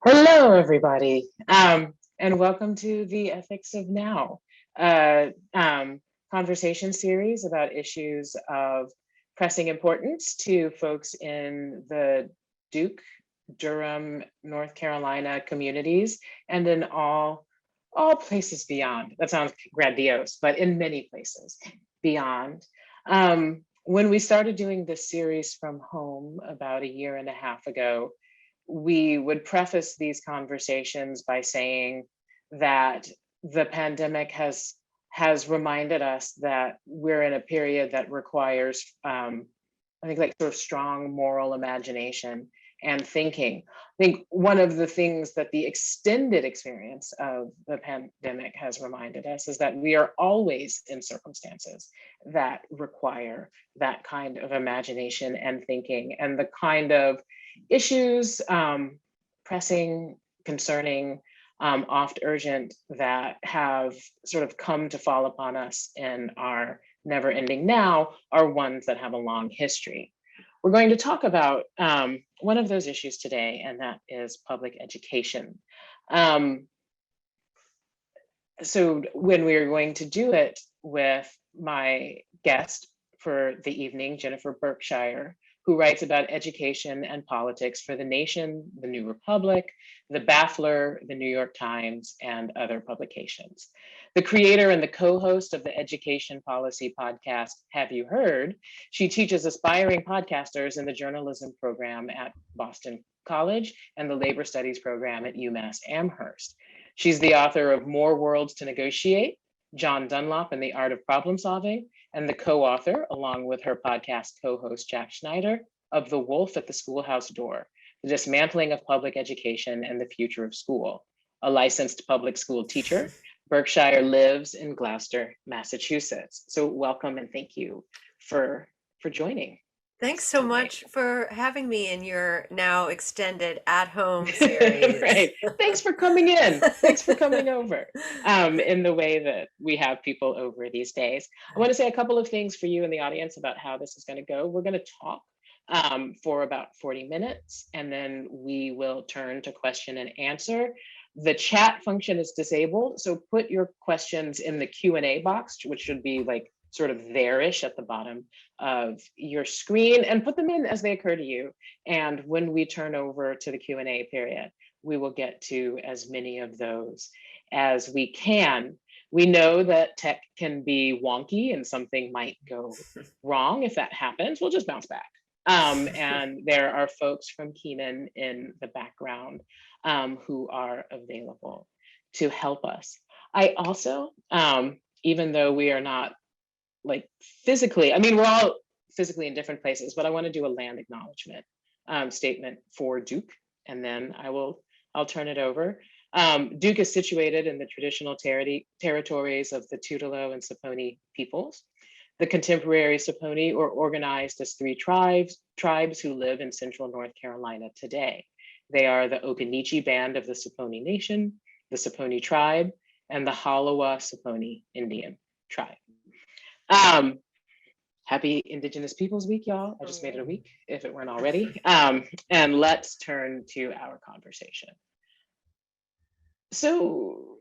Hello, everybody, and welcome to the Ethics of Now, a conversation series about issues of pressing importance to folks in the Duke, Durham, North Carolina communities, and in all places beyond. That sounds grandiose, but in many places beyond. When we started doing this series from home about a year and a half ago, we would preface these conversations by saying that the pandemic has reminded us that we're in a period that requires, I think, like sort of strong moral imagination and thinking. I think one of the things that the extended experience of the pandemic has reminded us is that we are always in circumstances that require that kind of imagination and thinking, and the kind of issues, pressing, concerning, oft urgent, that have sort of come to fall upon us in our never ending now are ones that have a long history. We're going to talk about one of those issues today, and that is public education. So when we're going to do it with my guest for the evening, Jennifer Berkshire, who writes about education and politics for The Nation, The New Republic, The Baffler, The New York Times, and other publications. The creator and the co-host of the education policy podcast, Have You Heard? She teaches aspiring podcasters in the journalism program at Boston College and the labor studies program at UMass Amherst. She's the author of More Worlds to Negotiate, John Dunlop and the Art of Problem Solving, and the co-author, along with her podcast co-host Jack Schneider, of The Wolf at the Schoolhouse Door, The Dismantling of Public Education and the Future of School. A licensed public school teacher, Berkshire lives in Gloucester, Massachusetts. So welcome and thank you for joining. Thanks so much for having me in your now extended at-home series. Right. Thanks for coming in. Thanks for coming over in the way that we have people over these days. I want to say a couple of things for you in the audience about how this is going to go. We're going to talk for about 40 minutes, and then we will turn to question and answer. The chat function is disabled, so put your questions in the Q&A box, which should be like sort of there-ish at the bottom of your screen, and put them in as they occur to you. And when we turn over to the Q&A period, we will get to as many of those as we can. We know that tech can be wonky and something might go wrong. If that happens, we'll just bounce back. And there are folks from Keenan in the background who are available to help us. I also, even though we are not like physically, I mean, we're all physically in different places, but I want to do a land acknowledgement statement for Duke, and then I'll turn it over. Duke is situated in the traditional territories of the Tutelo and Saponi peoples. The contemporary Saponi are organized as three tribes who live in central North Carolina today. They are the Occaneechi Band of the Saponi Nation, the Saponi Tribe, and the Halawa Saponi Indian Tribe. Happy Indigenous Peoples Week, y'all. I just made it a week, if it weren't already. And let's turn to our conversation. So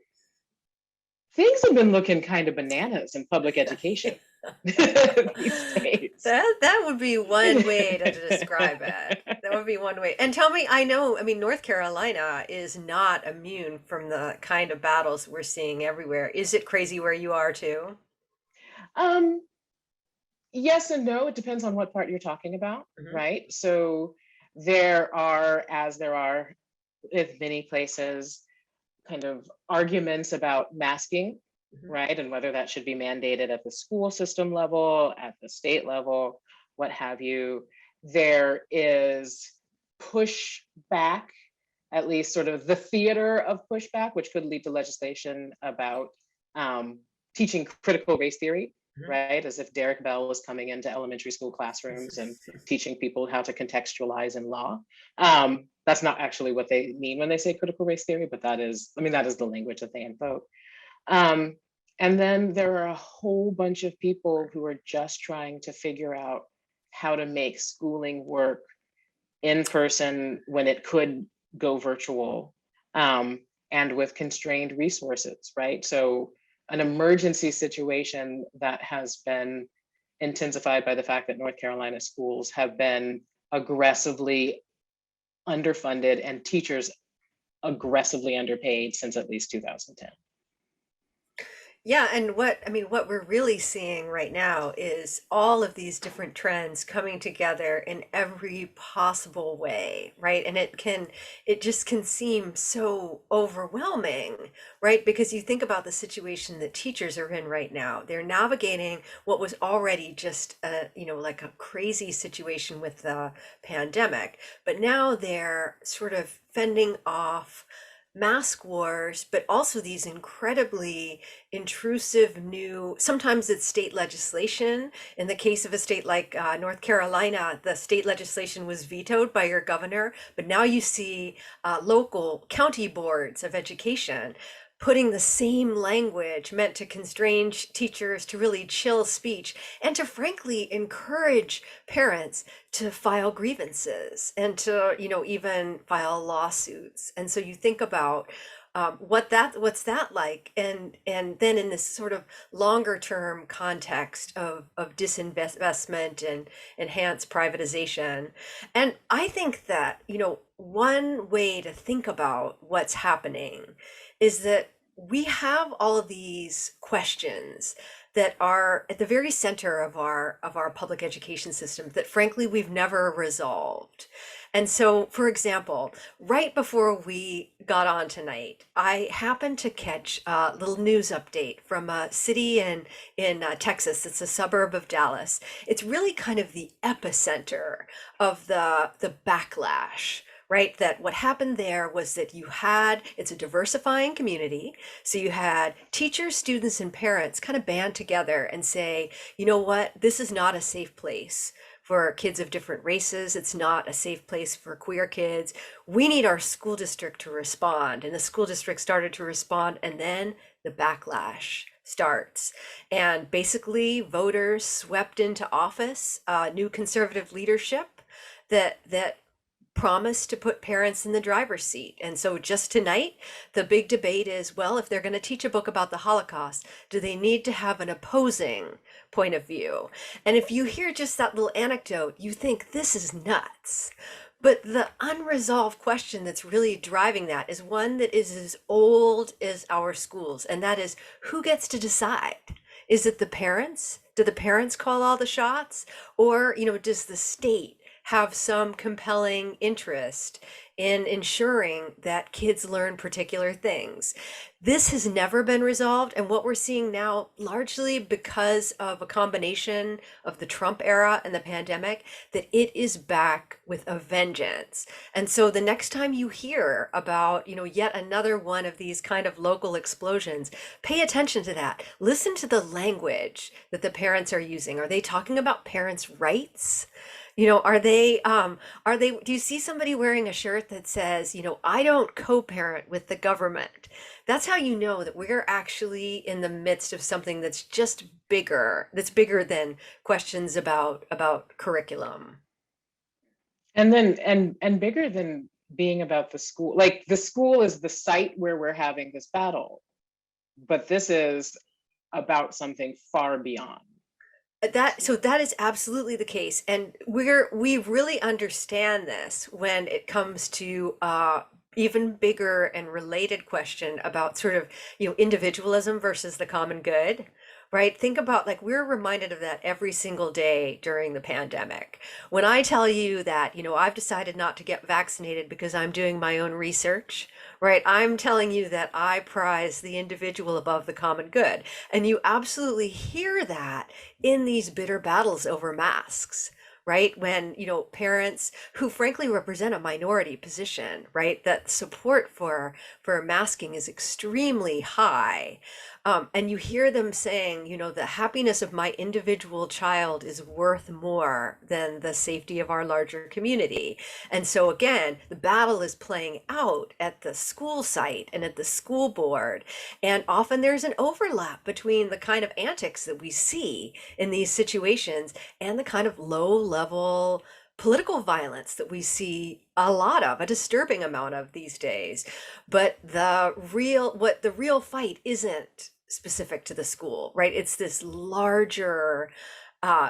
things have been looking kind of bananas in public education these days. That would be one way to describe it. That would be one way. And tell me, I mean, North Carolina is not immune from the kind of battles we're seeing everywhere. Is it crazy where you are too? Yes and no. It depends on what part you're talking about, right? So there are, as there are in many places, kind of arguments about masking, right? And whether that should be mandated at the school system level, at the state level, what have you. There is pushback, at least sort of the theater of pushback, which could lead to legislation about teaching critical race theory, right? As if Derek Bell was coming into elementary school classrooms and teaching people how to contextualize in law. That's not actually what they mean when they say critical race theory, but that is the language that they invoke. And then there are a whole bunch of people who are just trying to figure out how to make schooling work in person when it could go virtual, um, and with constrained resources, right? So an emergency situation that has been intensified by the fact that North Carolina schools have been aggressively underfunded and teachers aggressively underpaid since at least 2010. Yeah, and what we're really seeing right now is all of these different trends coming together in every possible way, right? And it just can seem so overwhelming, right? Because you think about the situation that teachers are in right now. They're navigating what was already just like a crazy situation with the pandemic, but now they're sort of fending off mask wars, but also these incredibly intrusive new, sometimes it's state legislation. In the case of a state like North Carolina, the state legislation was vetoed by your governor, but now you see local county boards of education putting the same language meant to constrain teachers to really chill speech and to frankly encourage parents to file grievances and to even file lawsuits. And so you think about what's that like, and then in this sort of longer term context of disinvestment and enhanced privatization. And I think that one way to think about what's happening is that we have all of these questions that are at the very center of our public education system that frankly we've never resolved. And so, for example, right before we got on tonight, I happened to catch a little news update from a city in Texas. It's a suburb of Dallas. It's really kind of the epicenter of the backlash, right? That what happened there was that it's a diversifying community. So you had teachers, students, and parents kind of band together and say, you know what, this is not a safe place for kids of different races. It's not a safe place for queer kids. We need our school district to respond. And the school district started to respond, and then the backlash starts. And basically, voters swept into office new conservative leadership that promised to put parents in the driver's seat. And so just tonight, the big debate is, well, if they're going to teach a book about the Holocaust, do they need to have an opposing point of view? And if you hear just that little anecdote, you think this is nuts. But the unresolved question that's really driving that is one that is as old as our schools, and that is, who gets to decide? Is it the parents? Do the parents call all the shots? Or, does the state have some compelling interest in ensuring that kids learn particular things? This has never been resolved. And what we're seeing now, largely because of a combination of the Trump era and the pandemic, that it is back with a vengeance. And so the next time you hear about, yet another one of these kind of local explosions, pay attention to that. Listen to the language that the parents are using. Are they talking about parents' rights? Do you see somebody wearing a shirt that says, I don't co-parent with the government? That's how you know that we're actually in the midst of something that's just bigger than questions about curriculum. And then and bigger than being about the school. Like, the school is the site where we're having this battle, but this is about something far beyond. That is absolutely the case, and we really understand this when it comes to even bigger and related question about sort of individualism versus the common good, right? Think about, like, we're reminded of that every single day during the pandemic. When I tell you that I've decided not to get vaccinated because I'm doing my own research, right? I'm telling you that I prize the individual above the common good. And you absolutely hear that in these bitter battles over masks, right? When, parents who frankly represent a minority position, right? That support for masking is extremely high. And you hear them saying, the happiness of my individual child is worth more than the safety of our larger community. And so again, the battle is playing out at the school site and at the school board. And often there's an overlap between the kind of antics that we see in these situations and the kind of low level political violence that we see a lot of, a disturbing amount of these days. But what the real fight isn't specific to the school, right? It's this larger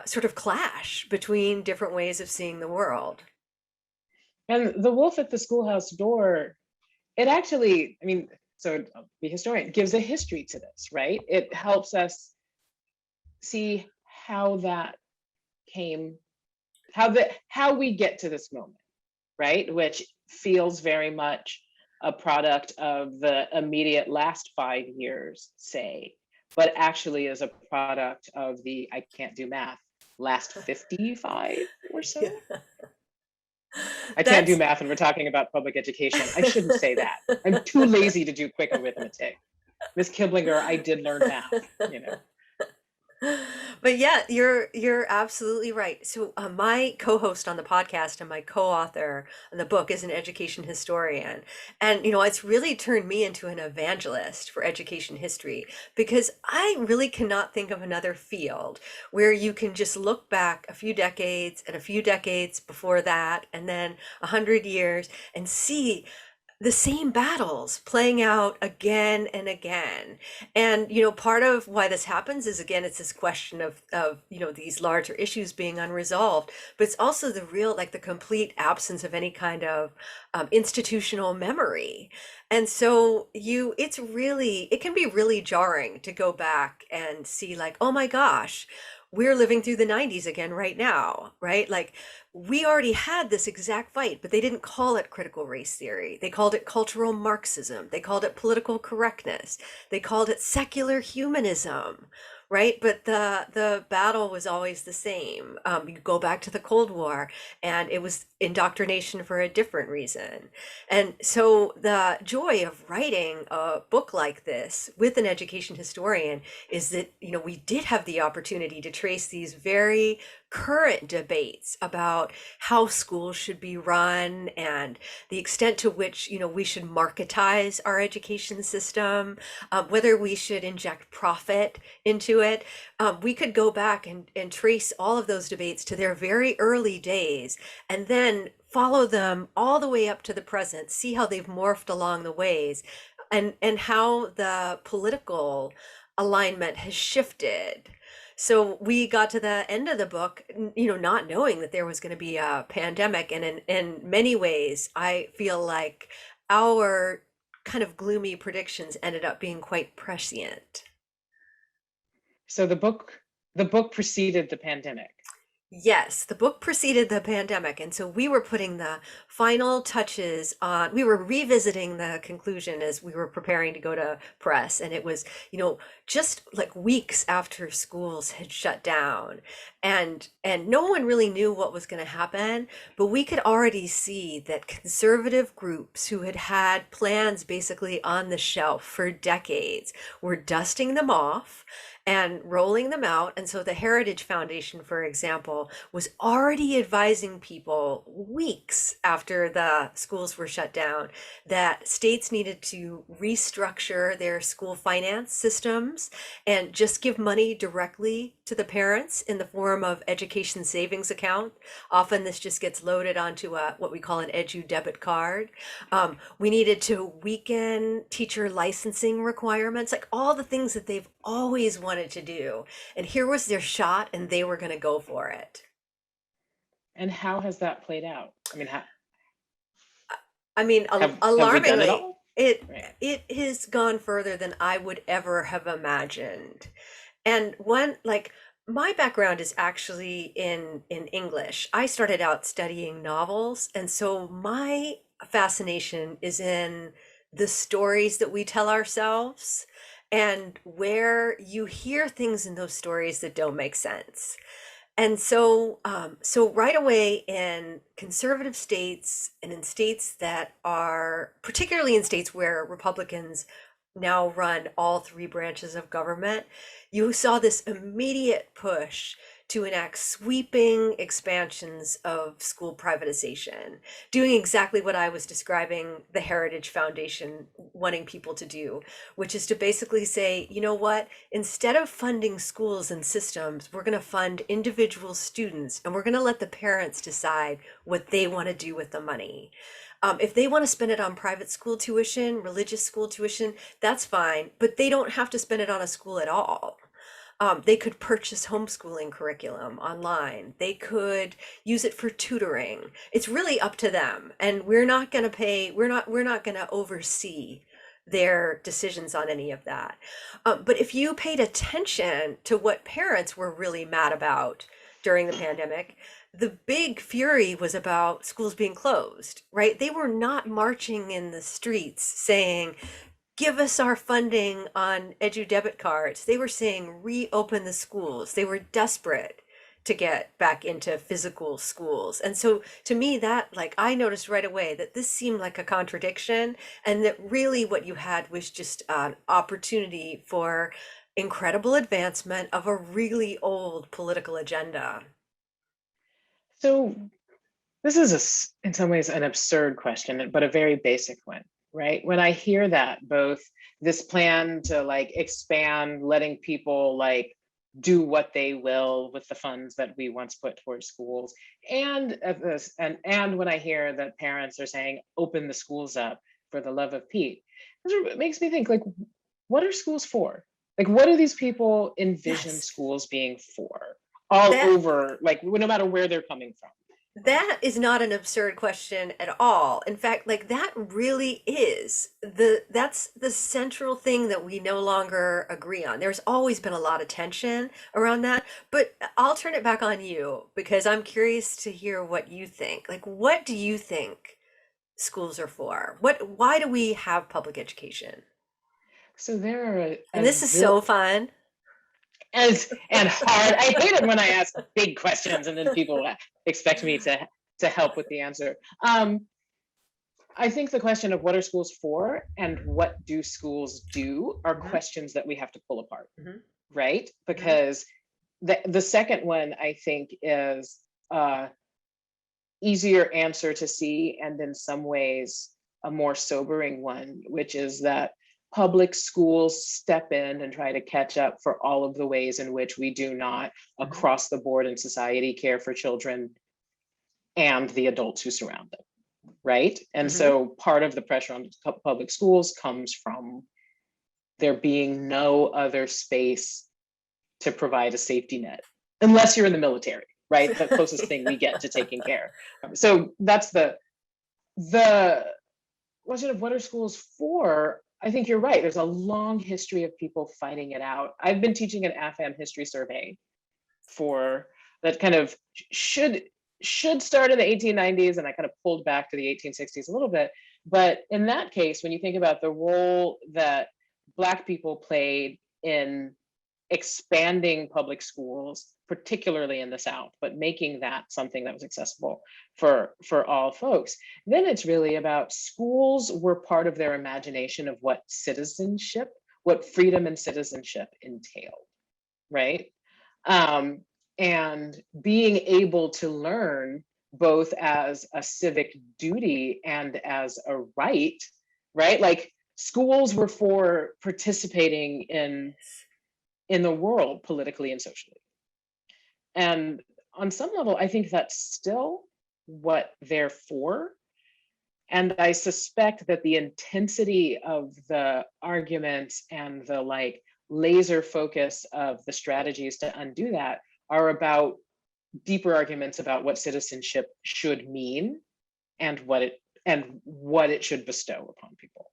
sort of clash between different ways of seeing the world. And the wolf at the schoolhouse door, it actually, I mean, so the historian gives a history to this, right? It helps us see how that came, how we get to this moment, right? Which feels very much a product of the immediate last 5 years, say, but actually is a product of the, I can't do math, last 55 or Yeah. so. I can't do That's math and we're talking about public education. I shouldn't say that. I'm too lazy to do quick arithmetic. Miss Kiblinger, I did learn math, you know. But yeah, you're absolutely right. So my co-host on the podcast and my co-author on the book is an education historian, and it's really turned me into an evangelist for education history because I really cannot think of another field where you can just look back a few decades and a few decades before that, and then 100 years, and see the same battles playing out again and again. And part of why this happens is, again, it's this question of these larger issues being unresolved, but it's also the real, like, the complete absence of any kind of institutional memory. And so it can be really jarring to go back and see, like, oh my gosh, we're living through the 90s again right now, right? Like, we already had this exact fight, but they didn't call it critical race theory. They called it cultural Marxism. They called it political correctness. They called it secular humanism, right? But the battle was always the same. You go back to the Cold War, and it was indoctrination for a different reason. And so the joy of writing a book like this with an education historian is that, we did have the opportunity to trace these very current debates about how schools should be run and the extent to which we should marketize our education system, whether we should inject profit into it. We could go back and trace all of those debates to their very early days, and then follow them all the way up to the present, see how they've morphed along the ways, and how the political alignment has shifted. So we got to the end of the book, not knowing that there was going to be a pandemic. And in many ways, I feel like our kind of gloomy predictions ended up being quite prescient. So the book preceded the pandemic. Yes, the book preceded the pandemic. And so we were putting the final touches on, we were revisiting the conclusion as we were preparing to go to press. And it was, just like weeks after schools had shut down. And no one really knew what was going to happen, but we could already see that conservative groups who had had plans basically on the shelf for decades were dusting them off and rolling them out. And so the Heritage Foundation, for example, was already advising people weeks after the schools were shut down that states needed to restructure their school finance systems and just give money directly to the parents in the form of education savings account. Often this just gets loaded onto what we call an edu debit card. We needed to weaken teacher licensing requirements, like all the things that they've always wanted to do. And here was their shot, and they were going to go for it. And how has that played out? I mean, have we done it Alarmingly, all? it Right. it has gone further than I would ever have imagined. And my background is actually in English. I started out studying novels, and so my fascination is in the stories that we tell ourselves and where you hear things in those stories that don't make sense. And so right away, in conservative states and in states that are, particularly in states where Republicans now run all three branches of government, you saw this immediate push to enact sweeping expansions of school privatization, doing exactly what I was describing the Heritage Foundation wanting people to do, which is to basically say, you know what, instead of funding schools and systems, we're going to fund individual students and we're going to let the parents decide what they want to do with the money. If they want to spend it on private school tuition, religious school tuition, that's fine, but they don't have to spend it on a school at all. They could purchase homeschooling curriculum online. They could use it for tutoring. It's really up to them. And we're not going to pay, we're not going to oversee their decisions on any of that. But if you paid attention to what parents were really mad about during the pandemic, the big fury was about schools being closed, right? They were not marching in the streets saying, give us our funding on edu debit cards. They were saying reopen the schools. They were desperate to get back into physical schools. And so to me, that, like, I noticed right away that this seemed like a contradiction, and that really what you had was just an opportunity for incredible advancement of a really old political agenda. So this is in some ways an absurd question, but a very basic one, right? When I hear that, both this plan to like expand, letting people like do what they will with the funds that we once put towards schools, and and when I hear that parents are saying open the schools up for the love of Pete, it makes me think like, what are schools for? Like, what do these people envision Yes, schools being for? All that over, like no matter where they're coming from. that is not an absurd question at all. In fact, like that really is that's the central thing that we no longer agree on. There's always been a lot of tension around that, but I'll turn it back on you because I'm curious to hear what you think. Like, what do you think schools are for? Why do we have public education? So there are And this is so fun. and hard. I hate it when I ask big questions and then people expect me to help with the answer. I think the question of what are schools for and what do schools do are Hmm. questions that we have to pull apart, Hmm. right? Hmm. Because the second one I think is easier answer to see, and in some ways a more sobering one, which is that public schools step in and try to catch up for all of the ways in which we do not Hmm. across the board in society care for children and the adults who surround them, right? And Hmm. so part of the pressure on public schools comes from there being no other space to provide a safety net unless you're in the military, right? The closest thing we get to taking care. So that's the question of what are schools for. I think you're right. There's a long history of people fighting it out. I've been teaching an AFAM history survey for that kind of should start in the 1890s, and I kind of pulled back to the 1860s a little bit. But in that case, when you think about the role that Black people played in expanding public schools, particularly in the South, but making that something that was accessible for all folks. Then it's really about schools were part of their imagination of what citizenship, what freedom and citizenship entailed, right? Um, and being able to learn both as a civic duty and as a right? Like schools were for participating in the world politically and socially. And on some level, I think that's still what they're for. And I suspect that the intensity of the arguments and the like laser focus of the strategies to undo that are about deeper arguments about what citizenship should mean and what it should bestow upon people.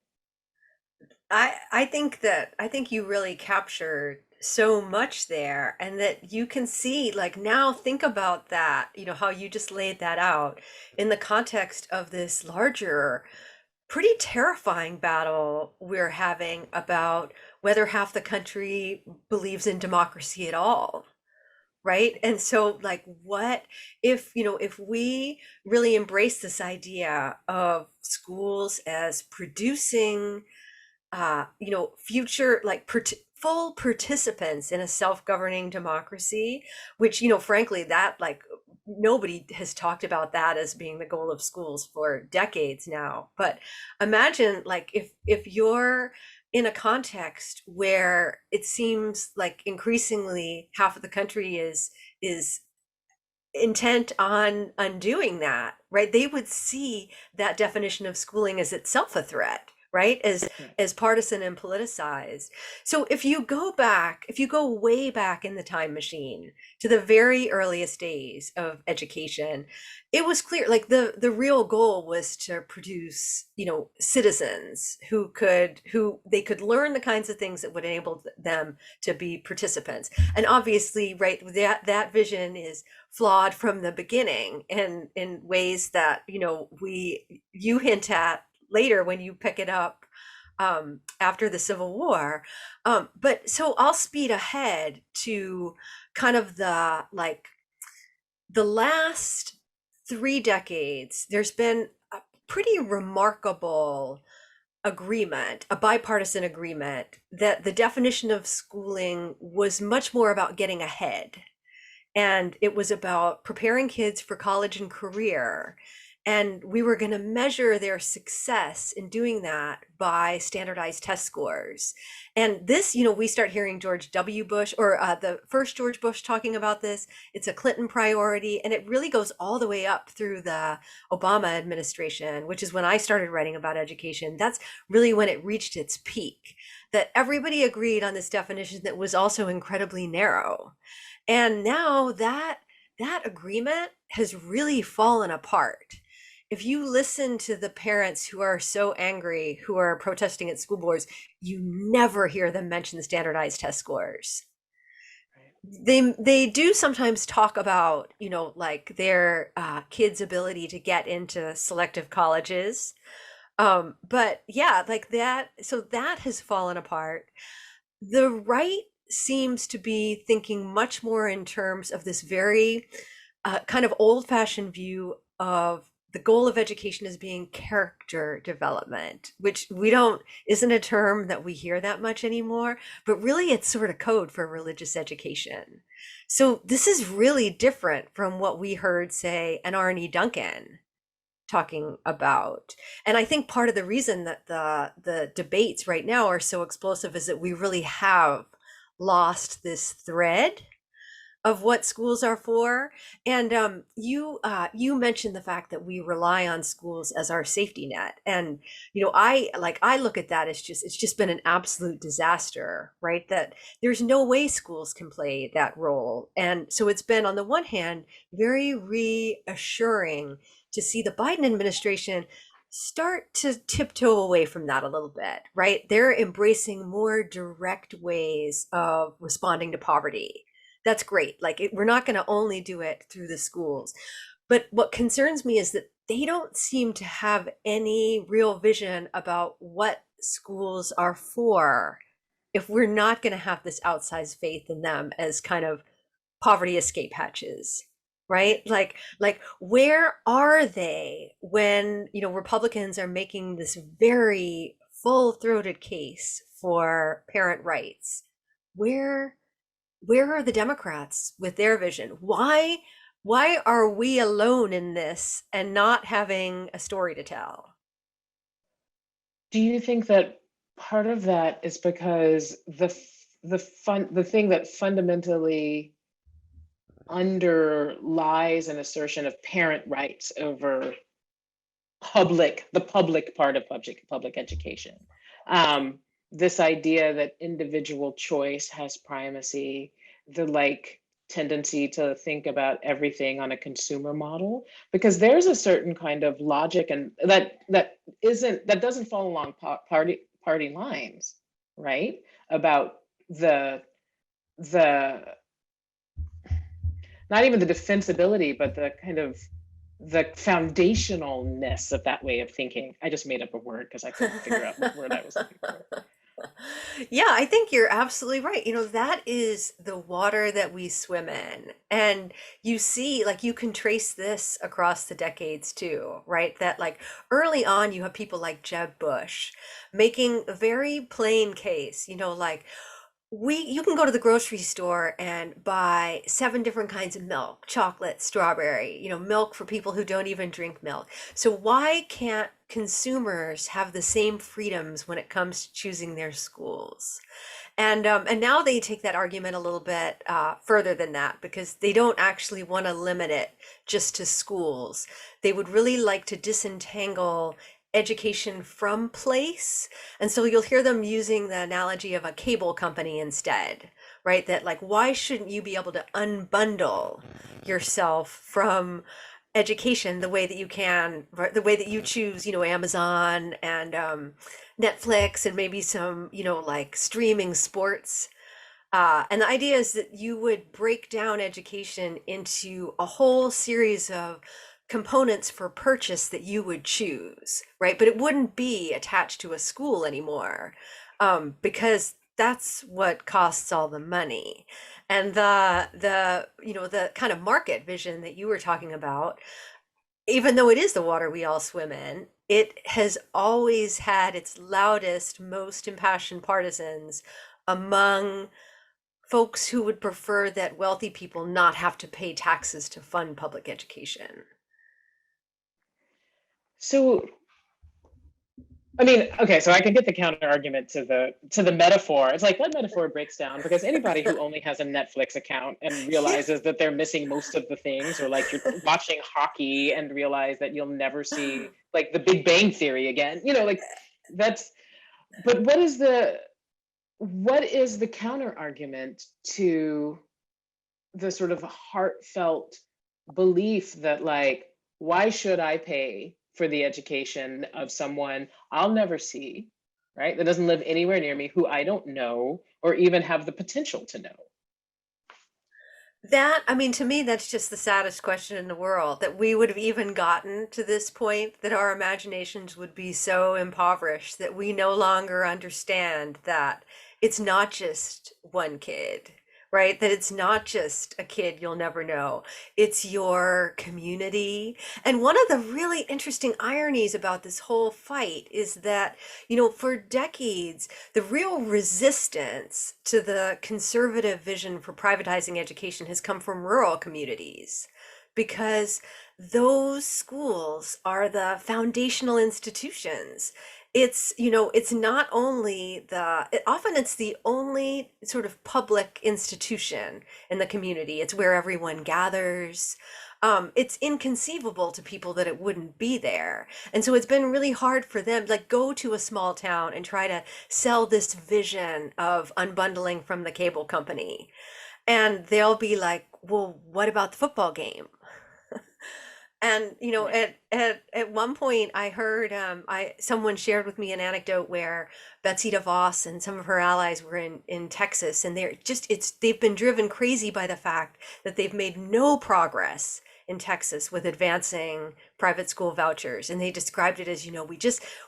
I think you really captured so much there, and that you can see, like, now think about that, you know, how you just laid that out in the context of this larger, pretty terrifying battle we're having about whether half the country believes in democracy at all. Right. And so, like, what if, you know, if we really embrace this idea of schools as producing you know, future, like full participants in a self-governing democracy, which, frankly, that like nobody has talked about that as being the goal of schools for decades now. But imagine like if you're in a context where it seems like increasingly half of the country is intent on undoing that, right? They would see that definition of schooling as itself a threat, right? As partisan and politicized. So if you go way back in the time machine to the very earliest days of education, it was clear like the real goal was to produce, citizens who they could learn the kinds of things that would enable them to be participants. And obviously, right, that vision is flawed from the beginning and in ways that you hint at later when you pick it up after the Civil War. But so I'll speed ahead to kind of the last 3 decades. There's been a pretty remarkable agreement, a bipartisan agreement, that the definition of schooling was much more about getting ahead, and it was about preparing kids for college and career. And we were going to measure their success in doing that by standardized test scores. And this, we start hearing George W. Bush or the first George Bush talking about this. It's a Clinton priority. And it really goes all the way up through the Obama administration, which is when I started writing about education. That's really when it reached its peak, that everybody agreed on this definition that was also incredibly narrow. And now that agreement has really fallen apart. If you listen to the parents who are so angry, who are protesting at school boards, you never hear them mention standardized test scores. They do sometimes talk about, like their kids' ability to get into selective colleges. But yeah, like that. So that has fallen apart. The right seems to be thinking much more in terms of this very kind of old-fashioned view of the goal of education as being character development, which isn't a term that we hear that much anymore, but really it's sort of code for religious education. So this is really different from what we heard, say, an Arne Duncan talking about. And I think part of the reason that the debates right now are so explosive is that we really have lost this thread of what schools are for. And you mentioned the fact that we rely on schools as our safety net. And I look at that as it's just been an absolute disaster, right? That there's no way schools can play that role. And so it's been, on the one hand, very reassuring to see the Biden administration start to tiptoe away from that a little bit, right? They're embracing more direct ways of responding to poverty. That's great. Like we're not going to only do it through the schools. But what concerns me is that they don't seem to have any real vision about what schools are for if we're not going to have this outsized faith in them as kind of poverty escape hatches, right? Like where are they when, Republicans are making this very full-throated case for parent rights? Where are the Democrats with their vision? Why are we alone in this and not having a story to tell? Do you think that part of that is because the thing that fundamentally underlies an assertion of parent rights over the public part of public education, this idea that individual choice has primacy, the tendency to think about everything on a consumer model, because there's a certain kind of logic and that doesn't fall along party lines, right? About the not even the defensibility, but the kind of the foundationalness of that way of thinking. I just made up a word because I couldn't figure out what word I was looking for. Yeah, I think you're absolutely right. That is the water that we swim in. And you see, like, you can trace this across the decades too, right? That, like, early on, you have people like Jeb Bush making a very plain case, like, You can go to the grocery store and buy 7 different kinds of milk, chocolate, strawberry, milk for people who don't even drink milk. So why can't consumers have the same freedoms when it comes to choosing their schools? And now they take that argument a little bit further than that, because they don't actually want to limit it just to schools. They would really like to disentangle education from place. And so you'll hear them using the analogy of a cable company instead, right? That, like, why shouldn't you be able to unbundle yourself from education the way that you can, right, the way that you choose, Amazon and Netflix and maybe some, like streaming sports. And the idea is that you would break down education into a whole series of components for purchase that you would choose, right? But it wouldn't be attached to a school anymore, because that's what costs all the money. And the kind of market vision that you were talking about, even though it is the water we all swim in, it has always had its loudest, most impassioned partisans among folks who would prefer that wealthy people not have to pay taxes to fund public education. So, I mean, okay, so I can get the counter argument to the metaphor. It's like that metaphor breaks down because anybody who only has a Netflix account and Yeah. realizes that they're missing most of the things, or like you're watching hockey and realize that you'll never see like the Big Bang Theory again, like that's. But what is the counter argument to the sort of heartfelt belief that, like, why should I pay for the education of someone I'll never see, right? That doesn't live anywhere near me, who I don't know or even have the potential to know. I mean, to me, that's just the saddest question in the world, that we would have even gotten to this point, that our imaginations would be so impoverished that we no longer understand that it's not just one kid, right? That it's not just a kid you'll never know, it's your community. And one of the really interesting ironies about this whole fight is that, for decades, the real resistance to the conservative vision for privatizing education has come from rural communities, because those schools are the foundational institutions. It's not only often it's the only sort of public institution in the community. It's where everyone gathers. It's inconceivable to people that it wouldn't be there. And so it's been really hard for them, like, go to a small town and try to sell this vision of unbundling from the cable company. And they'll be like, well, what about the football game? And Right. at one point, I heard I someone shared with me an anecdote where Betsy DeVos and some of her allies were in Texas, and they've been driven crazy by the fact that they've made no progress in Texas with advancing private school vouchers, and they described it as,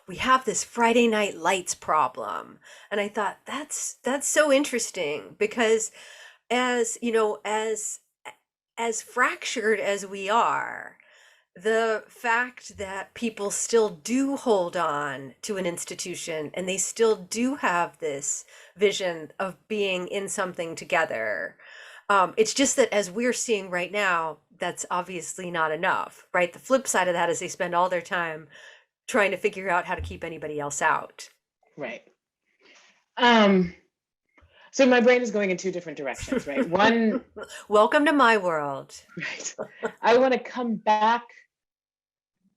we have this Friday night lights problem. And I thought, that's so interesting, because as as fractured as we are, the fact that people still do hold on to an institution and they still do have this vision of being in something together. It's just that, as we're seeing right now, that's obviously not enough, right? The flip side of that is they spend all their time trying to figure out how to keep anybody else out. Right. Um, so my brain is going in two different directions, right? One, Welcome to my world. right. I want to come back.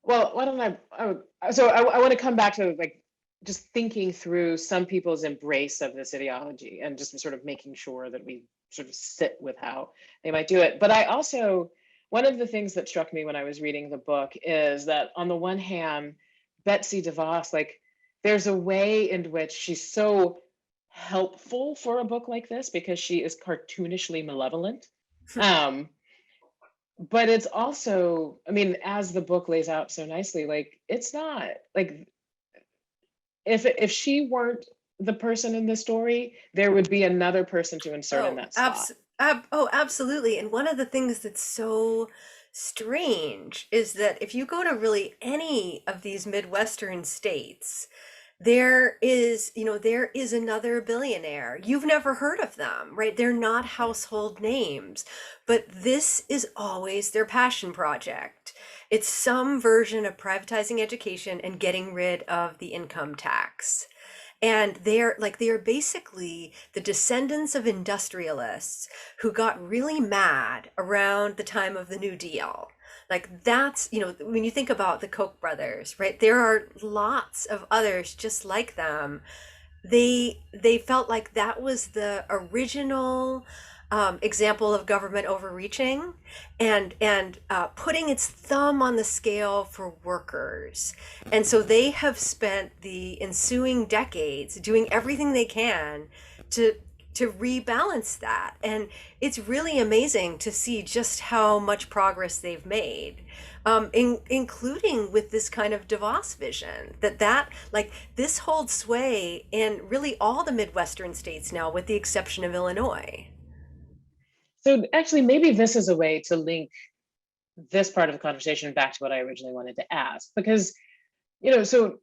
Well, why don't I want to come back to, like, just thinking through some people's embrace of this ideology and just sort of making sure that we sort of sit with how they might do it. But I also, one of the things that struck me when I was reading the book is that, on the one hand, Betsy DeVos, like, there's a way in which she's so helpful for a book like this because she is cartoonishly malevolent. Um, but it's also, I mean, as the book lays out so nicely, like, it's not like, if she weren't the person in the story, there would be another person to insert in Oh, that slot. absolutely. And one of the things that's so strange is that if you go to really any of these Midwestern states, there is another billionaire. You've never heard of them, right? They're not household names, but this is always their passion project. It's some version of privatizing education and getting rid of the income tax. And they are basically the descendants of industrialists who got really mad around the time of the New Deal. Like that's, when you think about the Koch brothers, right? There are lots of others just like them. They felt like that was the original example of government overreaching and putting its thumb on the scale for workers. And so they have spent the ensuing decades doing everything they can to to rebalance that. And it's really amazing to see just how much progress they've made, including with this kind of DeVos vision that like this holds sway in really all the Midwestern states now, with the exception of Illinois. So actually, maybe this is a way to link this part of the conversation back to what I originally wanted to ask, because, so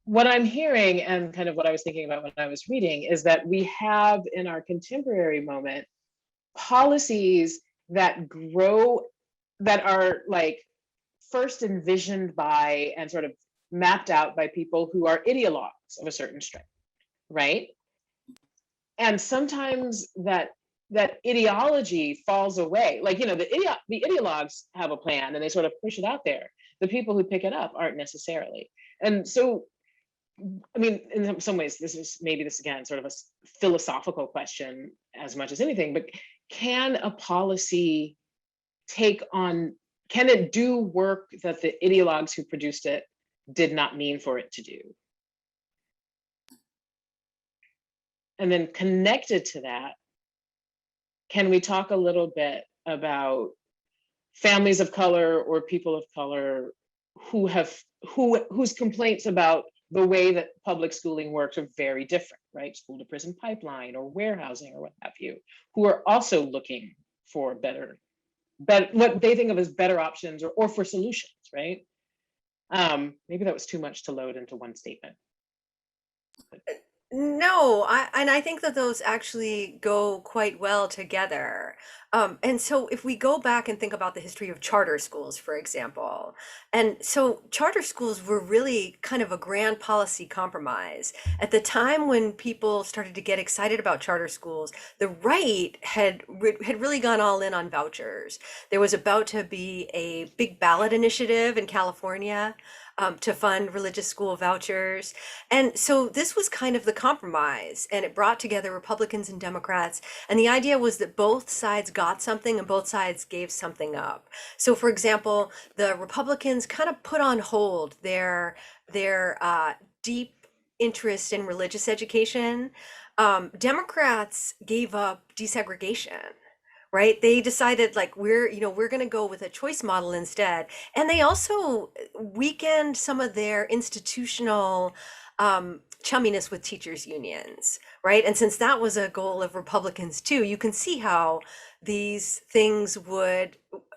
what I'm hearing and kind of what I was thinking about when I was reading is that we have in our contemporary moment policies that grow, that are like first envisioned by and sort of mapped out by people who are ideologues of a certain stripe, right? And sometimes that ideology falls away. Like, the ideologues have a plan and they sort of push it out there. The people who pick it up aren't necessarily. And so, I mean, in some ways, this again, sort of a philosophical question as much as anything, but can a policy can it do work that the ideologues who produced it did not mean for it to do? And then connected to that, can we talk a little bit about families of color or people of color whose complaints about the way that public schooling works are very different, right? School to prison pipeline or warehousing or what have you, who are also looking for better what they think of as better options or for solutions, right? Maybe that was too much to load into one statement. No, I think that those actually go quite well together. And so if we go back and think about the history of charter schools, for example, and so charter schools were really kind of a grand policy compromise. At the time when people started to get excited about charter schools, the right had really gone all in on vouchers. There was about to be a big ballot initiative in California to fund religious school vouchers. And so this was kind of the compromise, and it brought together Republicans and Democrats. And the idea was that both sides got something and both sides gave something up. So, for example, the Republicans kind of put on hold their deep interest in religious education. Democrats gave up desegregation, right? They decided like we're going to go with a choice model instead. And they also weakened some of their institutional chumminess with teachers unions, right? And since that was a goal of Republicans too, you can see how these things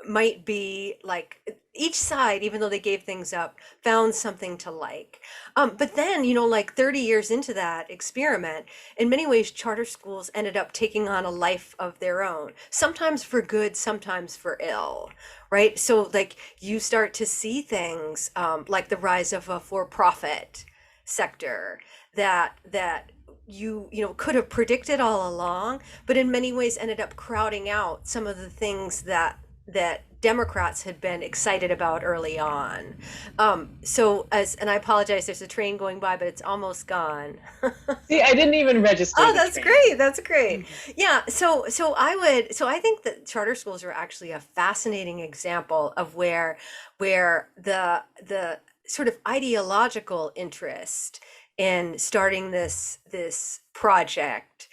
might be like each side, even though they gave things up, found something to like. But then, like 30 years into that experiment, in many ways, charter schools ended up taking on a life of their own, sometimes for good, sometimes for ill, right? So like you start to see things like the rise of a for-profit sector that you could have predicted all along, but in many ways ended up crowding out some of the things that Democrats had been excited about early on. And I apologize, there's a train going by, but it's almost gone. See, I didn't even register. Oh, that's great. That's great. Yeah. So I think that charter schools are actually a fascinating example of where the sort of ideological interest in starting this project,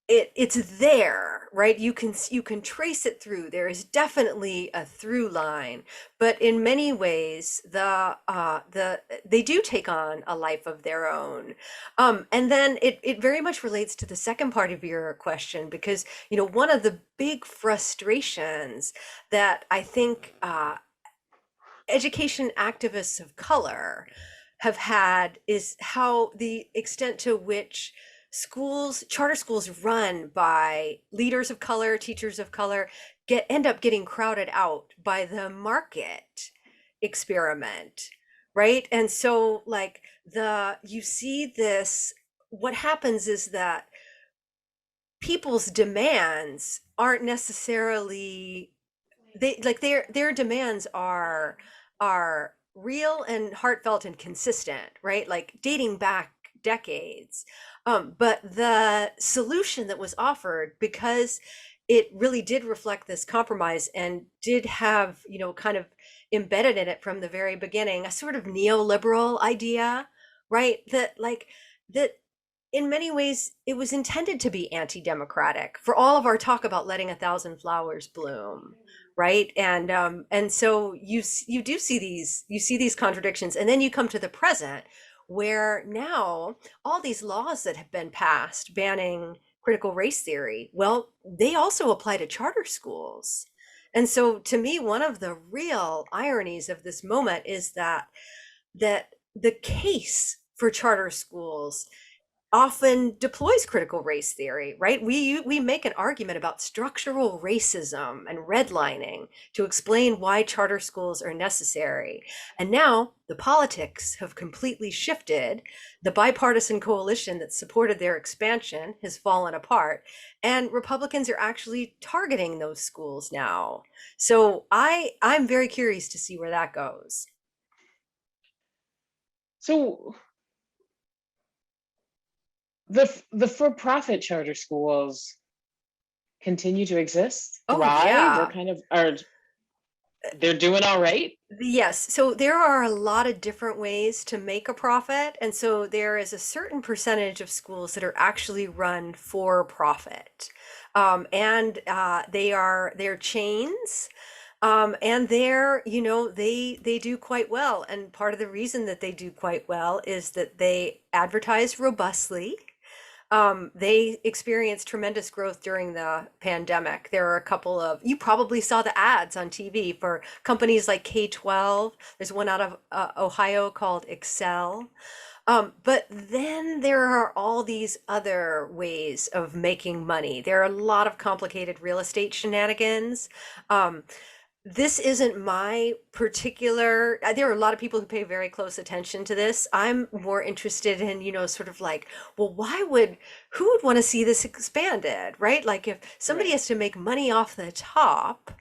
it's there, right? You can trace it through. There is definitely a through line, but in many ways, they do take on a life of their own. And then it very much relates to the second part of your question, because one of the big frustrations that I think education activists of color have had is how the extent to which schools, charter schools run by leaders of color, teachers of color, end up getting crowded out by the market experiment, right? And so like you see this, what happens is that people's demands aren't necessarily, they like their demands are real and heartfelt and consistent, right? Like dating back decades. But the solution that was offered, because it really did reflect this compromise and did have, kind of embedded in it from the very beginning, a sort of neoliberal idea, right? That in many ways it was intended to be anti-democratic for all of our talk about letting a thousand flowers bloom, right? And so you do see these contradictions, and then you come to the present, where now all these laws that have been passed banning critical race theory, well, they also apply to charter schools. And so to me, one of the real ironies of this moment is that the case for charter schools often deploys critical race theory, right? We make an argument about structural racism and redlining to explain why charter schools are necessary. And now the politics have completely shifted. The bipartisan coalition that supported their expansion has fallen apart, and Republicans are actually targeting those schools now. So I'm very curious to see where that goes. So the for-profit charter schools continue to exist, Oh thrive, or yeah. kind of are they're doing all right? Yes, so there are a lot of different ways to make a profit, and so there is a certain percentage of schools that are actually run for profit, and they're chains, and they do quite well. And part of the reason that they do quite well is that they advertise robustly. They experienced tremendous growth during the pandemic. There are a couple of, you probably saw the ads on TV for companies like K-12. There's one out of Ohio called Excel. But then there are all these other ways of making money. There are a lot of complicated real estate shenanigans. Um, this isn't my particular, there are a lot of people who pay very close attention to this. I'm more interested in, sort of like, well, who would want to see this expanded, right? Like if somebody Right. has to make money off the top,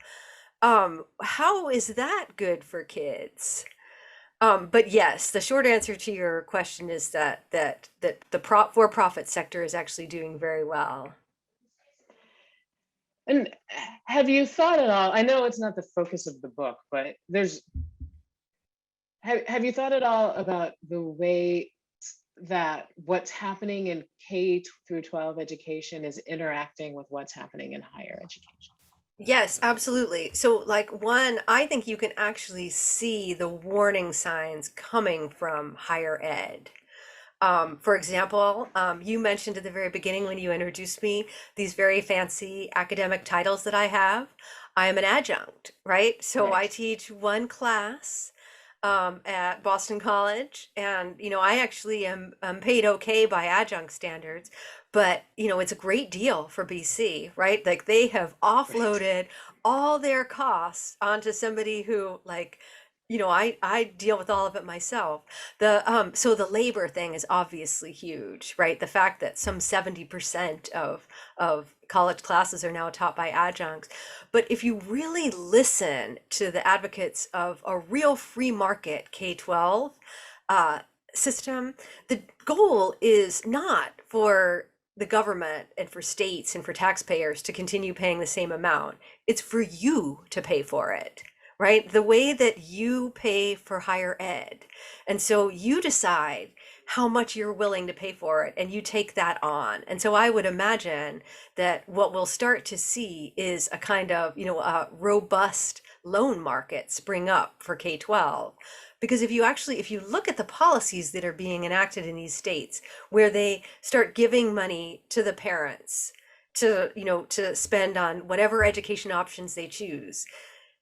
how is that good for kids? But yes, the short answer to your question is that the for-profit sector is actually doing very well. And have you thought at all? I know it's not the focus of the book, but have you thought at all about the way that what's happening in K through 12 education is interacting with what's happening in higher education? Yes, absolutely. So, like, one, I think you can actually see the warning signs coming from higher ed. For example, you mentioned at the very beginning when you introduced me these very fancy academic titles that I have. I am an adjunct, right? So I Right. teach one class at Boston College, and I actually am paid okay by adjunct standards, but it's a great deal for BC, right? Like they have Right. offloaded all their costs onto somebody who like I deal with all of it myself. So the labor thing is obviously huge, right? The fact that some 70% of college classes are now taught by adjuncts. But if you really listen to the advocates of a real free market K-12 uh, system, the goal is not for the government and for states and for taxpayers to continue paying the same amount. It's for you to pay for it, right? The way that you pay for higher ed. And so you decide how much you're willing to pay for it and you take that on. And so I would imagine that what we'll start to see is a kind of, a robust loan market spring up for K-12. Because if you look at the policies that are being enacted in these states, where they start giving money to the parents to spend on whatever education options they choose,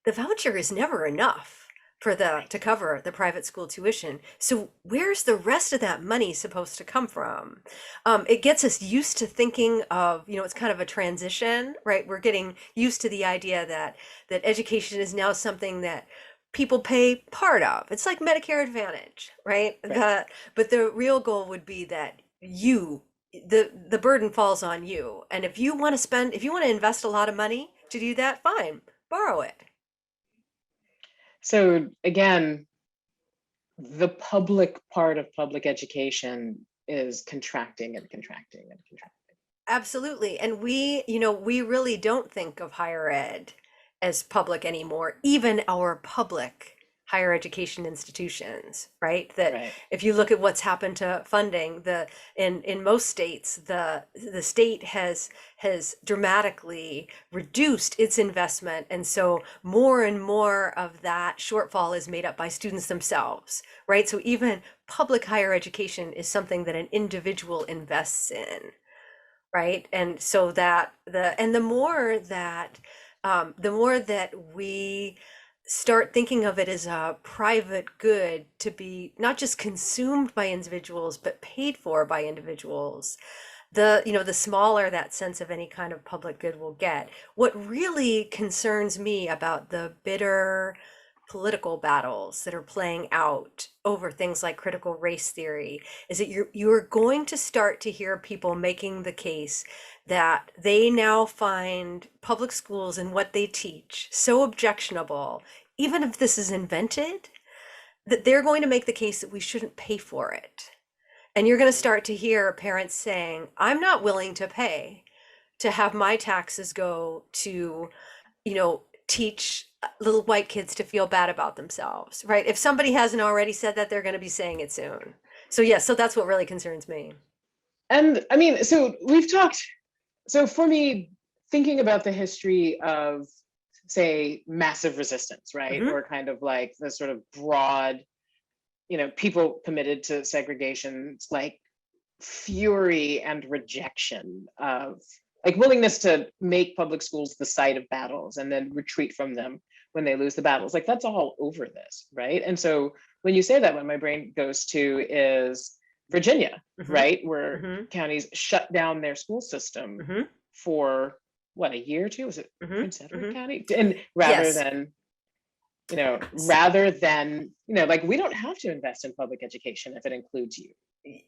the voucher is never enough to cover the private school tuition. So where's the rest of that money supposed to come from? It gets us used to thinking of, it's kind of a transition, right? We're getting used to the idea that education is now something that people pay part of. It's like Medicare Advantage, right? Right. But the real goal would be that the burden falls on you. And if you want to invest a lot of money to do that, fine, borrow it. So again, the public part of public education is contracting and contracting and contracting. Absolutely. And we really don't think of higher ed as public anymore, even our public higher education institutions, right? That Right. if you look at what's happened to funding, in most states, the state has dramatically reduced its investment. And so more and more of that shortfall is made up by students themselves, right? So even public higher education is something that an individual invests in, right? And so the more that we start thinking of it as a private good to be not just consumed by individuals but paid for by individuals, the smaller that sense of any kind of public good will get. What really concerns me about the bitter political battles that are playing out over things like critical race theory is that you're going to start to hear people making the case that they now find public schools and what they teach so objectionable, even if this is invented, that they're going to make the case that we shouldn't pay for it. And you're going to start to hear parents saying, I'm not willing to pay to have my taxes go to, teach little white kids to feel bad about themselves, right? If somebody hasn't already said that, they're going to be saying it soon. So yes, so that's what really concerns me. And I mean, so for me, thinking about the history of, say, massive resistance, right? Mhm. Or kind of like the sort of broad, people committed to segregation, like fury and rejection of, like, willingness to make public schools the site of battles and then retreat from them when they lose the battles. Like, that's all over this, right? And so when you say that, what my brain goes to is Virginia, Mhm. right? Where Mhm. counties shut down their school system Mhm. for what, a year or two? Was it Mhm. Prince Edward Mhm. County? And Yes. rather than, like, we don't have to invest in public education if it includes you,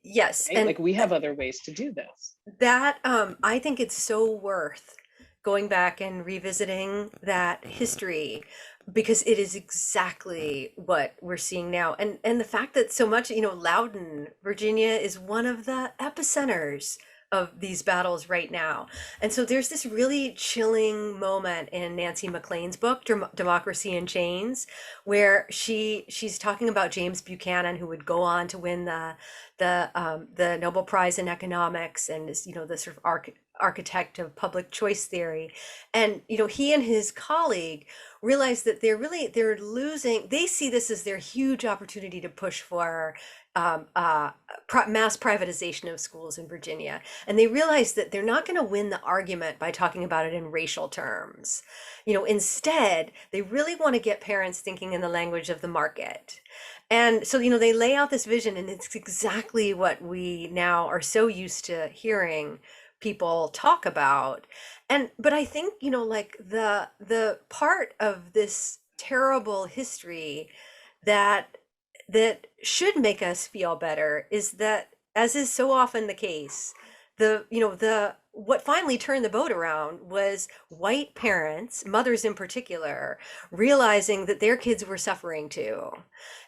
Yes. right? And Like, we have other ways to do this. that I think it's so worth going back and revisiting that history because it is exactly what we're seeing now. And the fact that so much, Loudon, Virginia is one of the epicenters of these battles right now. And so there's this really chilling moment in Nancy MacLean's book, Democracy in Chains, where she's talking about James Buchanan, who would go on to win the Nobel Prize in economics and is, the sort of architect of public choice theory. And, he and his colleague realize that they're losing, they see this as their huge opportunity to push for mass privatization of schools in Virginia. And they realize that they're not going to win the argument by talking about it in racial terms. Instead, they really want to get parents thinking in the language of the market. And so, they lay out this vision, and it's exactly what we now are so used to hearing people talk about. But I think, like the part of this terrible history that should make us feel better is that, as is so often the case, the what finally turned the boat around was white parents, mothers in particular, realizing that their kids were suffering too.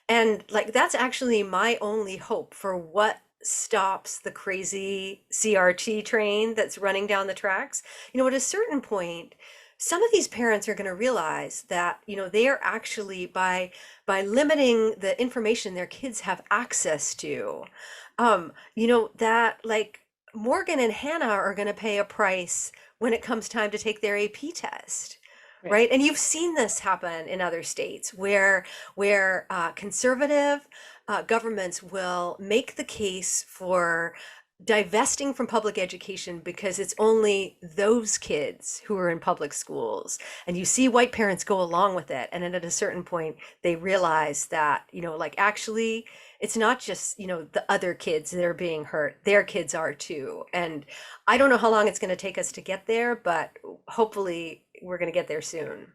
And like that's actually my only hope for what stops the crazy CRT train that's running down the tracks. At a certain point, some of these parents are going to realize that, they are actually by limiting the information their kids have access to, that like Morgan and Hannah are going to pay a price when it comes time to take their AP test. Right. Right. And you've seen this happen in other states where conservative governments will make the case for divesting from public education because it's only those kids who are in public schools. And you see white parents go along with it. And then at a certain point, they realize that, like actually, it's not just, the other kids that are being hurt, their kids are too. And I don't know how long it's going to take us to get there, but hopefully we're going to get there soon.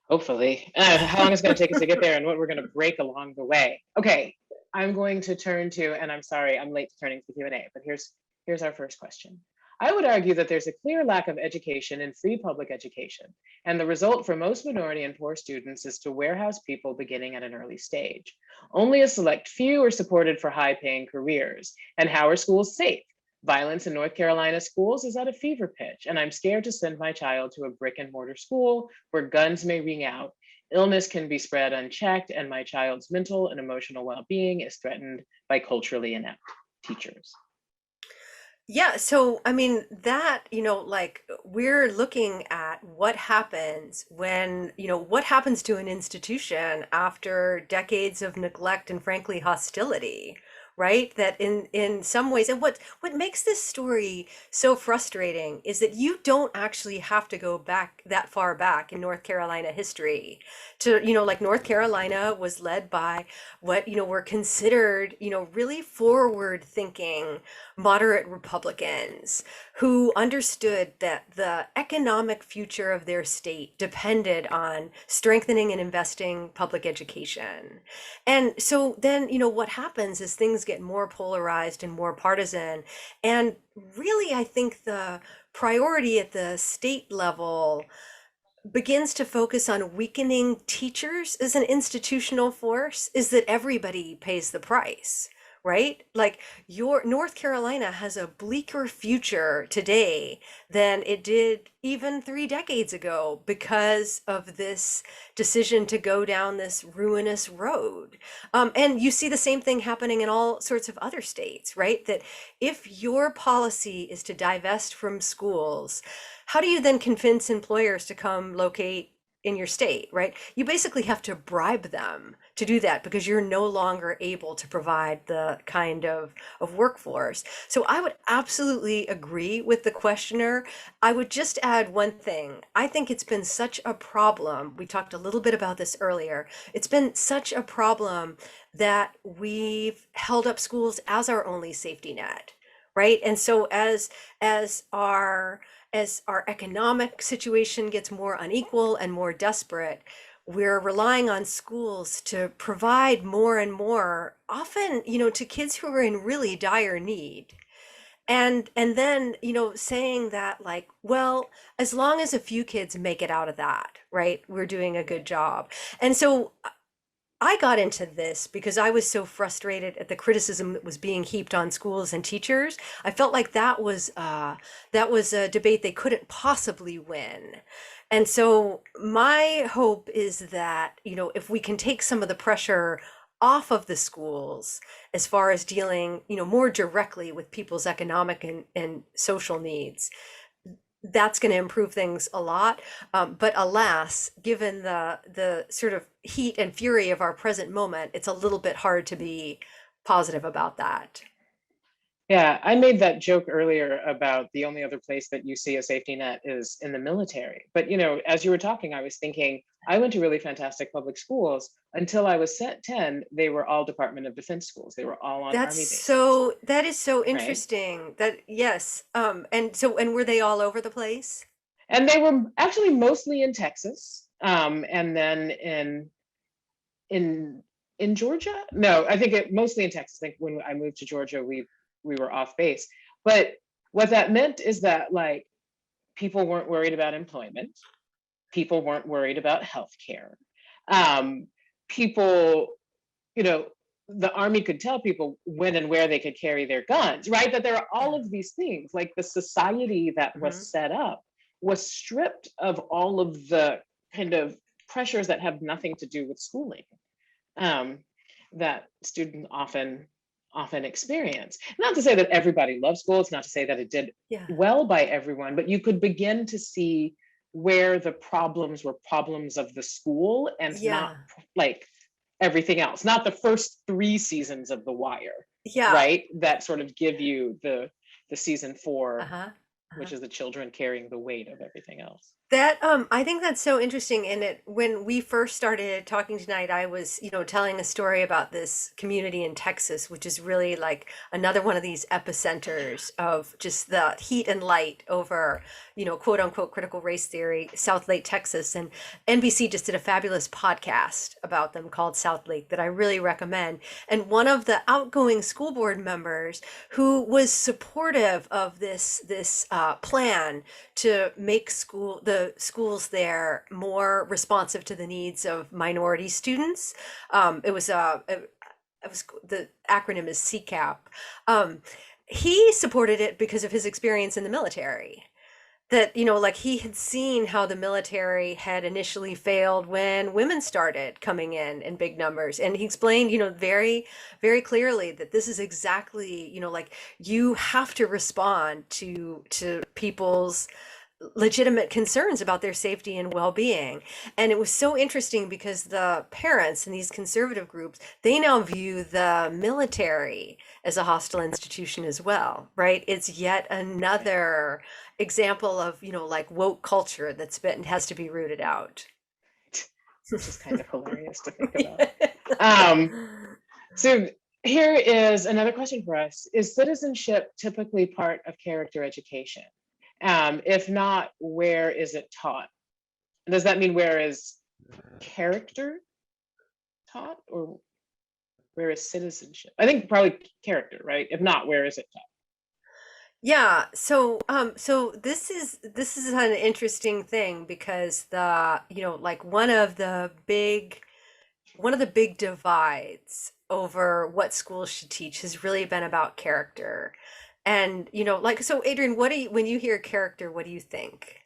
Hopefully. How long it's going to take us to get there and what we're going to break along the way. Okay, I'm going to turn to, and I'm sorry, I'm late to turning to Q&A, but here's our first question. I would argue that there's a clear lack of education in free public education, and the result for most minority and poor students is to warehouse people beginning at an early stage. Only a select few are supported for high-paying careers. And how are schools safe? Violence in North Carolina schools is at a fever pitch, and I'm scared to send my child to a brick and mortar school where guns may ring out, illness can be spread unchecked, and my child's mental and emotional well-being is threatened by culturally inept teachers. Yeah, so I mean that, like we're looking at what happens when, what happens to an institution after decades of neglect and frankly hostility, right? That in some ways, and what makes this story so frustrating is that you don't actually have to go back that far back in North Carolina history to, like North Carolina was led by what, were considered, really forward thinking moderate Republicans who understood that the economic future of their state depended on strengthening and investing public education. And so then, what happens is things get more polarized and more partisan. And really, I think the priority at the state level begins to focus on weakening teachers as an institutional force, is that everybody pays the price, right? Like your North Carolina has a bleaker future today than it did even 3 decades ago because of this decision to go down this ruinous road. And you see the same thing happening in all sorts of other states, right? That if your policy is to divest from schools, how do you then convince employers to come locate in your state, right? You basically have to bribe them to do that because you're no longer able to provide the kind of workforce. So I would absolutely agree with the questioner. I would just add one thing. I think it's been such a problem. We talked a little bit about this earlier. It's been such a problem that we've held up schools as our only safety net, right? And so as our economic situation gets more unequal and more desperate, we're relying on schools to provide more and more, often, to kids who are in really dire need. And then, saying that like, well, as long as a few kids make it out of that, right, we're doing a good job. And so I got into this because I was so frustrated at the criticism that was being heaped on schools and teachers. I felt like that was a debate they couldn't possibly win. And so my hope is that, if we can take some of the pressure off of the schools as far as dealing, more directly with people's economic and social needs, that's going to improve things a lot. But alas, given the sort of heat and fury of our present moment, it's a little bit hard to be positive about that. Yeah, I made that joke earlier about the only other place that you see a safety net is in the military. But as you were talking, I was thinking I went to really fantastic public schools until I was 10. They were all Department of Defense schools. They were all on Army bases, That is so right? interesting. That yes. And were they all over the place? And they were actually mostly in Texas, and then in in Georgia. No, I think mostly in Texas. I think when I moved to Georgia, we were off base. But what that meant is that like people weren't worried about employment. People weren't worried about healthcare. Um, people, you know, the army could tell people when and where they could carry their guns, right? That there are all Yeah. of these things, like the society that Hmm. was set up was stripped of all of the kind of pressures that have nothing to do with schooling, um, that students often experience. Not to say that everybody loves school, it's not to say that it did Yeah. well by everyone, but you could begin to see where the problems were problems of the school and not Yeah. like everything else, not the first 3 seasons of The Wire. Yeah. right? That sort of give you the season 4, Uh-huh. Uh-huh. which is the children carrying the weight of everything else. That I think that's so interesting. And it when we first started talking tonight, I was, telling a story about this community in Texas, which is really like another one of these epicenters of just the heat and light over, quote unquote critical race theory, South Lake, Texas. And NBC just did a fabulous podcast about them called South Lake that I really recommend. And one of the outgoing school board members who was supportive of this plan to make the schools there more responsive to the needs of minority students. It was the acronym is CCAP. Um, he supported it because of his experience in the military. That, like he had seen how the military had initially failed when women started coming in big numbers. And he explained, very, very clearly that this is exactly, like you have to respond to people's legitimate concerns about their safety and well-being. And it was so interesting because the parents in these conservative groups, they now view the military as a hostile institution as well, right? It's yet another example of, like woke culture has to be rooted out. Which is kind of hilarious to think about. So here is another question for us. Is citizenship typically part of character education? If not, where is it taught? Does that mean where is character taught, or where is citizenship? I think probably character, right? If not, where is it taught? Yeah, so this is an interesting thing because like one of the big divides over what schools should teach has really been about character. And like, so Adrian, when you hear character, what do you think?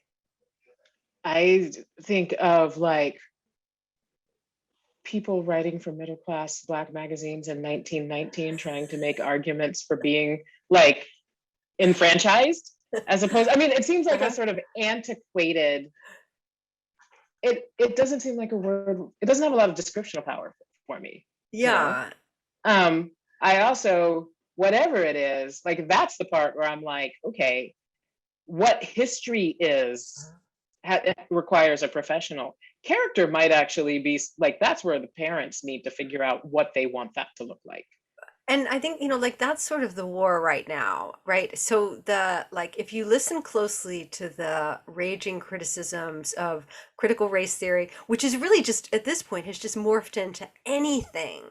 I think of like people writing for middle class Black magazines in 1919 trying to make arguments for being like enfranchised, as opposed, I mean, it seems like a Uh-huh. sort of antiquated, it doesn't seem like a word, it doesn't have a lot of descriptional power for me, you know? Yeah. Um, I also, whatever it is, like that's the part where I'm like, okay, what history is requires a professional. Character might actually be like, that's where the parents need to figure out what they want that to look like. And I think, like that's sort of the war right now, right? So like if you listen closely to the raging criticisms of critical race theory, which is really just at this point has just morphed into anything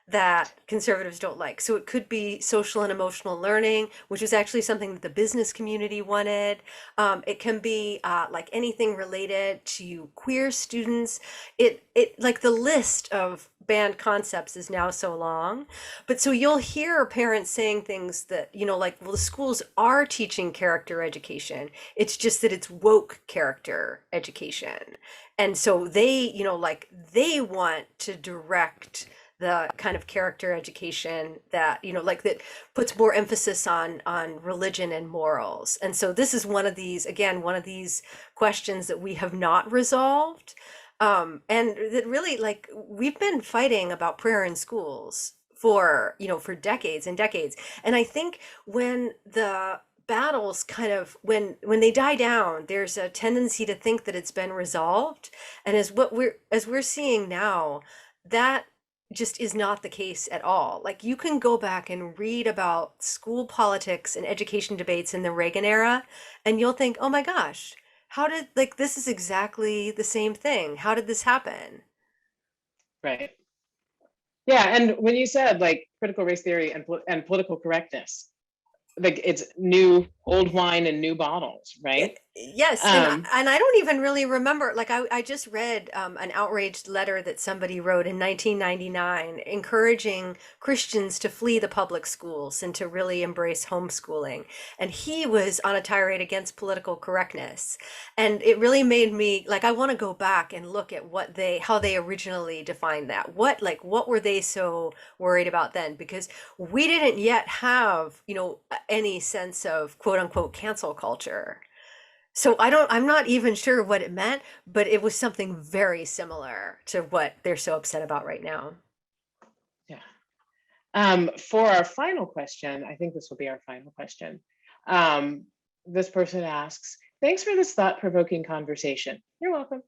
that conservatives don't like. So it could be social and emotional learning, which is actually something that the business community wanted. It can be like anything related to queer students. It like the list of banned concepts is now so long. But so you'll hear parents saying things that, like, well, the schools are teaching character education. It's just that it's woke character education. And so they, like they want to direct the kind of character education that, like that puts more emphasis on religion and morals. And so this is one of these, again, one of these questions that we have not resolved. And that really, like, we've been fighting about prayer in schools for decades and decades. And I think when the battles kind of when they die down, there's a tendency to think that it's been resolved. And as we're seeing now, that just is not the case at all. Like you can go back and read about school politics and education debates in the Reagan era, and you'll think, oh my gosh, how did like this is exactly the same thing. How did this happen? Right. Yeah, and when you said like critical race theory and political correctness, like it's new old wine in new bottles, right? Yes, Um, and I don't even really remember. Like I just read an outraged letter that somebody wrote in 1999, encouraging Christians to flee the public schools and to really embrace homeschooling. And he was on a tirade against political correctness, and it really made me like I want to go back and look at how they originally defined that. What were they so worried about then? Because we didn't yet have any sense of quote unquote cancel culture. So I'm not even sure what it meant, but it was something very similar to what they're so upset about right now. yeah. For our final question, I think this will be our final question. This person asks, thanks for this thought-provoking conversation. You're welcome.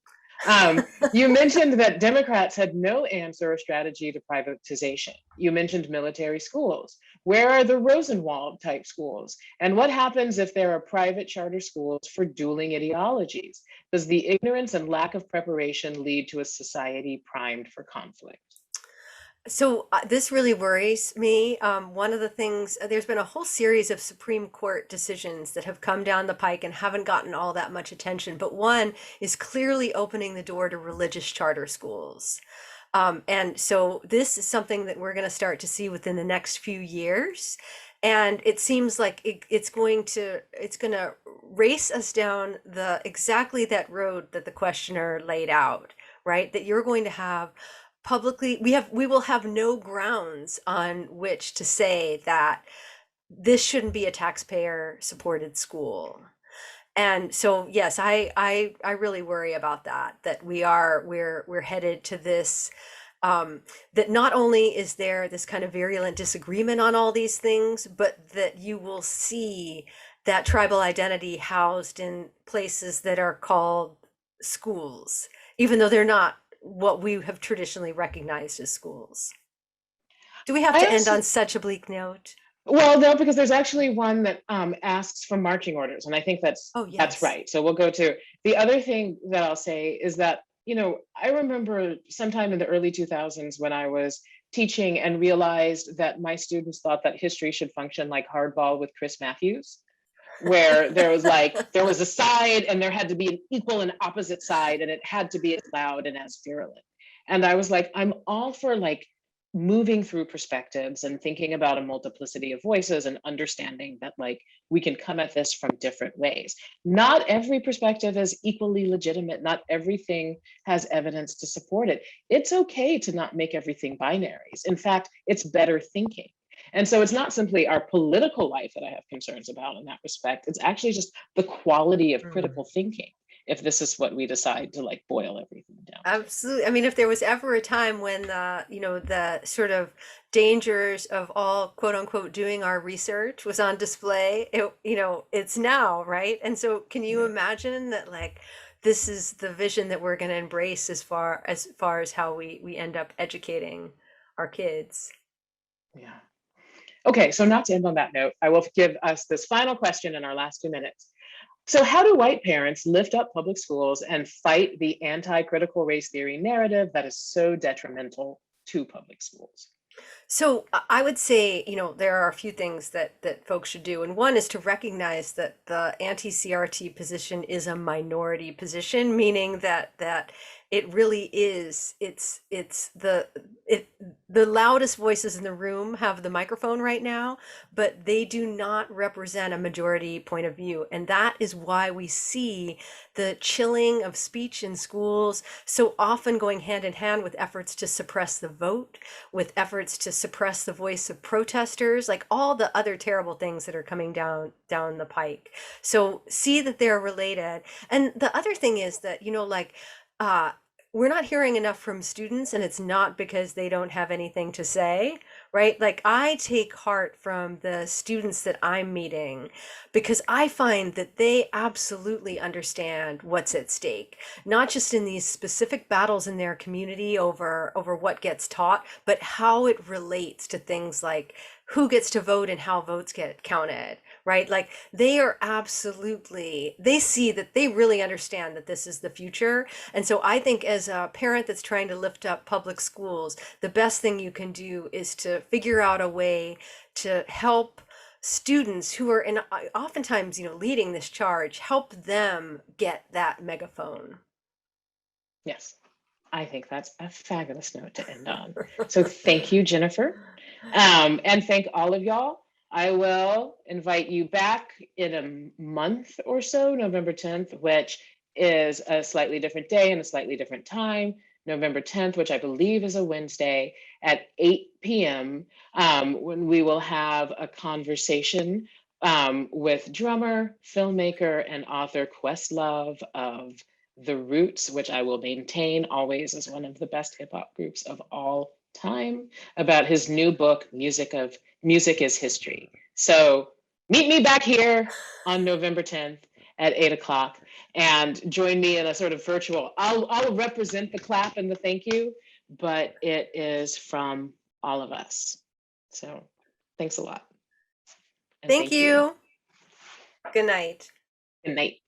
You mentioned that Democrats had no answer or strategy to privatization. You mentioned military schools. Where are the Rosenwald type schools? And what happens if there are private charter schools for dueling ideologies? Does the ignorance and lack of preparation lead to a society primed for conflict? So this really worries me. One of the things, there's been a whole series of Supreme Court decisions that have come down the pike and haven't gotten all that much attention, but one is clearly opening the door to religious charter schools. And so this is something that we're going to start to see within the next few years. And it seems like it's going to race us down exactly that road that the questioner laid out, right? That you're going to have publicly, we will have no grounds on which to say that this shouldn't be a taxpayer supported school. And so yes, I really worry about that we're headed to this, that not only is there this kind of virulent disagreement on all these things, but that you will see that tribal identity housed in places that are called schools, even though they're not what we have traditionally recognized as schools. Do we have to end on such a bleak note? Well, no, because there's actually one that asks for marching orders, and I think that's right. So we'll go to the other thing that I'll say is that, I remember sometime in the early 2000s when I was teaching and realized that my students thought that history should function like hardball with Chris Matthews, where there was a side and there had to be an equal and opposite side, and it had to be as loud and as virulent. And I was like, I'm all for moving through perspectives and thinking about a multiplicity of voices and understanding that we can come at this from different ways. Not every perspective is equally legitimate. Not everything has evidence to support it. It's okay to not make everything binaries. In fact, it's better thinking. And so it's not simply our political life that I have concerns about in that respect. It's actually just the quality of critical thinking, if this is what we decide to boil everything down. Absolutely. I mean, if there was ever a time when the sort of dangers of all quote unquote doing our research was on display, it's now, right? And so can you imagine that this is the vision that we're going to embrace as far as how we end up educating our kids? Yeah. Okay, so not to end on that note, I will give us this final question in our last 2 minutes. So how do white parents lift up public schools and fight the anti-critical race theory narrative that is so detrimental to public schools? So I would say, there are a few things that folks should do. And one is to recognize that the anti-CRT position is a minority position, meaning that it really is, the loudest voices in the room have the microphone right now, but they do not represent a majority point of view. And that is why we see the chilling of speech in schools so often going hand in hand with efforts to suppress the vote, with efforts to suppress the voice of protesters, all the other terrible things that are coming down the pike. So see that they're related. And the other thing is that, we're not hearing enough from students, and it's not because they don't have anything to say, right? I take heart from the students that I'm meeting because I find that they absolutely understand what's at stake, not just in these specific battles in their community over what gets taught, but how it relates to things like who gets to vote and how votes get counted, right? They see that they really understand that this is the future. And so I think as a parent that's trying to lift up public schools, the best thing you can do is to figure out a way to help students who are oftentimes, leading this charge, help them get that megaphone. Yes, I think that's a fabulous note to end on. So thank you, Jennifer. And thank all of y'all. I will invite you back in a month or so, November 10th, which is a slightly different day and a slightly different time. November 10th, which I believe is a Wednesday at 8 p.m., when we will have a conversation with drummer, filmmaker, and author Questlove of The Roots, which I will maintain always as one of the best hip hop groups of all time about his new book, Music is History. So meet me back here on November 10th at 8 o'clock and join me in a sort of virtual, I'll represent the clap and the thank you, but it is from all of us. So thanks a lot. And Thank you. Good night. Good night.